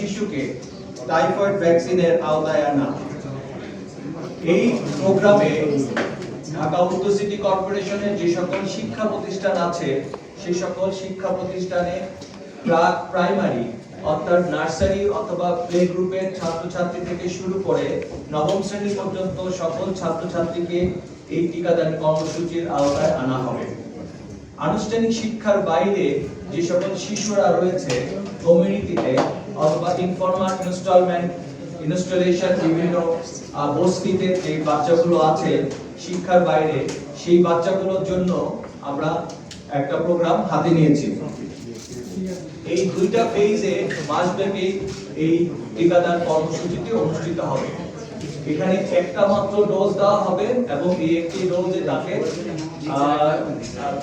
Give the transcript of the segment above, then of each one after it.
শিশুকে টাইফয়েড ভ্যাকসিনের আওতায় আনা। এই প্রোগ্রামে ঢাকা উত্তর সিটি কর্পোরেশনের যে সকল শিক্ষা প্রতিষ্ঠান আছে সেই সকল শিক্ষা প্রতিষ্ঠানে প্রাক প্রাইমারি অর্থাৎ নার্সারি অথবা প্লে গ্রুপের ছাত্রছাত্রী থেকে শুরু করে নবম শ্রেণী পর্যন্ত সকল ছাত্রছাত্রীকে এই টিকাদান কর্মসূচির আওতায় আনা হবে। আনুষ্ঠানিক শিক্ষার বাইরে যে সকল শিশুরা রয়েছে কমিউনিটিতে অথবা ইনফরমাল ইনস্টলেশন বিভিন্ন বস্তিতে যে বাচ্চাগুলো আছে শিক্ষার বাইরে, সেই বাচ্চাগুলোর জন্য আমরা একটা প্রোগ্রাম হাতে নিয়েছি। এই দুইটা ফেজে মাসব্যাপী এই টিকাদান কর্মসূচিটি অনুষ্ঠিত হবে। এখানে একটা মাত্র ডোজ দেওয়া হবে এবং এই একটি ডোজে তাকে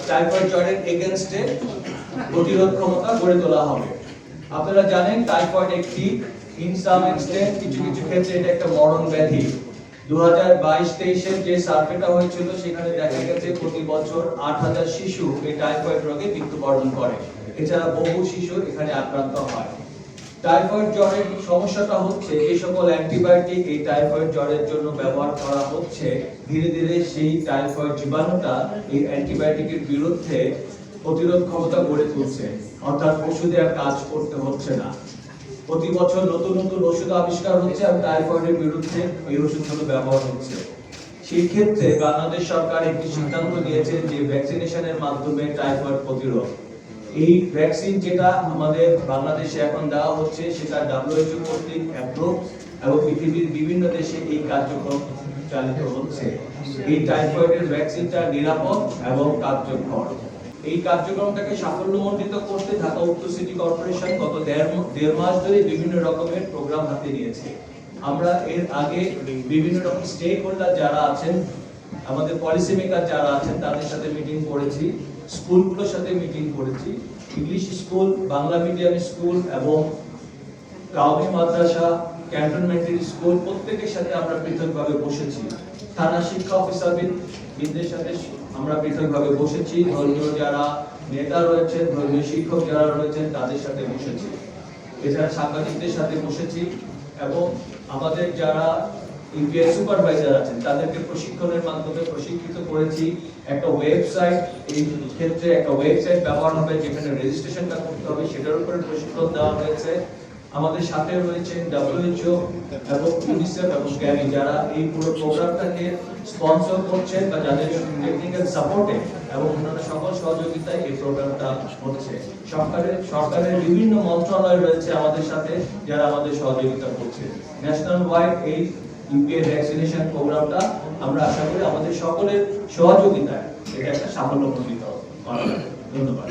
টাইফয়েড জ্বরের এগেইনস্টে প্রতিরোধ ক্ষমতা গড়ে তোলা হবে। আপনারা জানেন টাইফয়েড একটি ইন সাম এক্সটেন্ট কিছু কিছু ক্ষেত্রে এটা একটা মরণ ব্যাধি। 2022-23 যে সার্ভেটা হয়েছিল সেখানে দেখা গেছে প্রতি বছর 8000 শিশু এই টাইফয়েড রোগে মৃত্যুবরণ করে। এছাড়া বহু শিশু এখানে আক্রান্ত হয়। টাইফয়েড জ্বরের সমস্যাটা হচ্ছে এই সকল অ্যান্টিবায়োটিক এই টাইফয়েড জ্বরের জন্য ব্যবহার করা হচ্ছে, ধীরে ধীরে সেই টাইফয়েড জীবাণুটা এই অ্যান্টিবায়োটিকের বিরুদ্ধে প্রতিরোধ ক্ষমতা গড়ে তুলছে, অর্থাৎ ওষুধে আর কাজ করতে হচ্ছে না। প্রতি বছর নতুন নতুন ওষুধ আবিষ্কার হচ্ছে এবং টাইফয়েডের বিরুদ্ধে এই ওষুধগুলো ব্যবহার হচ্ছে। সেই ক্ষেত্রে বাংলাদেশ সরকার একটি সিদ্ধান্ত নিয়েছে যে ভ্যাকসিনেশনের মাধ্যমে টাইফয়েড প্রতিরোধ। এই ভ্যাকসিন যেটা আমাদের বাংলাদেশে এখন দেওয়া হচ্ছে সেটা WHO কর্তৃক অ্যাপ্রুভ এবং পৃথিবীর বিভিন্ন দেশে এই কার্যক্রম চালিত হচ্ছে। এই টাইফয়েডের ভ্যাকসিনটা নিরাপদ এবং কার্যকর। এই কার্যক্রমটাকে সাফল্যমণ্ডিত করতে ঢাকা উত্তর সিটি কর্পোরেশন গত দেড় মাস ধরে বিভিন্ন রকমের প্রোগ্রাম হাতে নিয়েছে। আমরা এর আগে বিভিন্ন রকম স্টেক হোল্ডার যারা আছেন, আমাদের পলিসি মেকার যারা আছেন তাদের সাথে মিটিং করেছি, স্কুলগুলোর সাথে মিটিং করেছি। English school, Bangla medium school এবং কাউমি মাদ্রাসা, ক্যান্টনমেন্টের স্কুল প্রত্যেকের সাথে আমরা পৃথকভাবে বসেছি। থানা শিক্ষা অফিসারদের সাথে আমরা পৃথকভাবে বসেছি। ধর্মীয় যারা নেতা রয়েছেন, ধর্মীয় শিক্ষক যারা রয়েছেন তাদের সাথে বসেছি। এছাড়া সাংবাদিকদের সাথে বসেছি এবং আমাদের যারা ইউপিআই সুপারভাইজার আছেন তাদেরকে প্রশিক্ষণের মাধ্যমে প্রশিক্ষিত করেছি। একটা ওয়েবসাইট, এই ক্ষেত্রে একটা ওয়েবসাইট ব্যবহার হবে যেখানে রেজিস্ট্রেশনটা করতে হবে, সেটার উপরে প্রশিক্ষণ দেওয়া হয়েছে। আমাদের সাথে রয়েছেন WHO এবং ইউনিসেফ এবং গ্যারি যারা এই পুরো প্রোগ্রামটাকে স্পন্সর করছেন বা যাদের টেকনিক্যাল সাপোর্টে এবং অন্যান্য সকল সহযোগিতায় এই প্রোগ্রামটা হচ্ছে। সরকারের বিভিন্ন মন্ত্রণালয় রয়েছে আমাদের সাথে যারা আমাদের সহযোগিতা করছে। ন্যাশনাল ওয়াইড এই ইউপিআই ভ্যাকসিনেশন প্রোগ্রামটা আমরা আশা করি আমাদের সকলের সহযোগিতায় এটা একটা সাফল্যমণ্ডিত করা। ধন্যবাদ।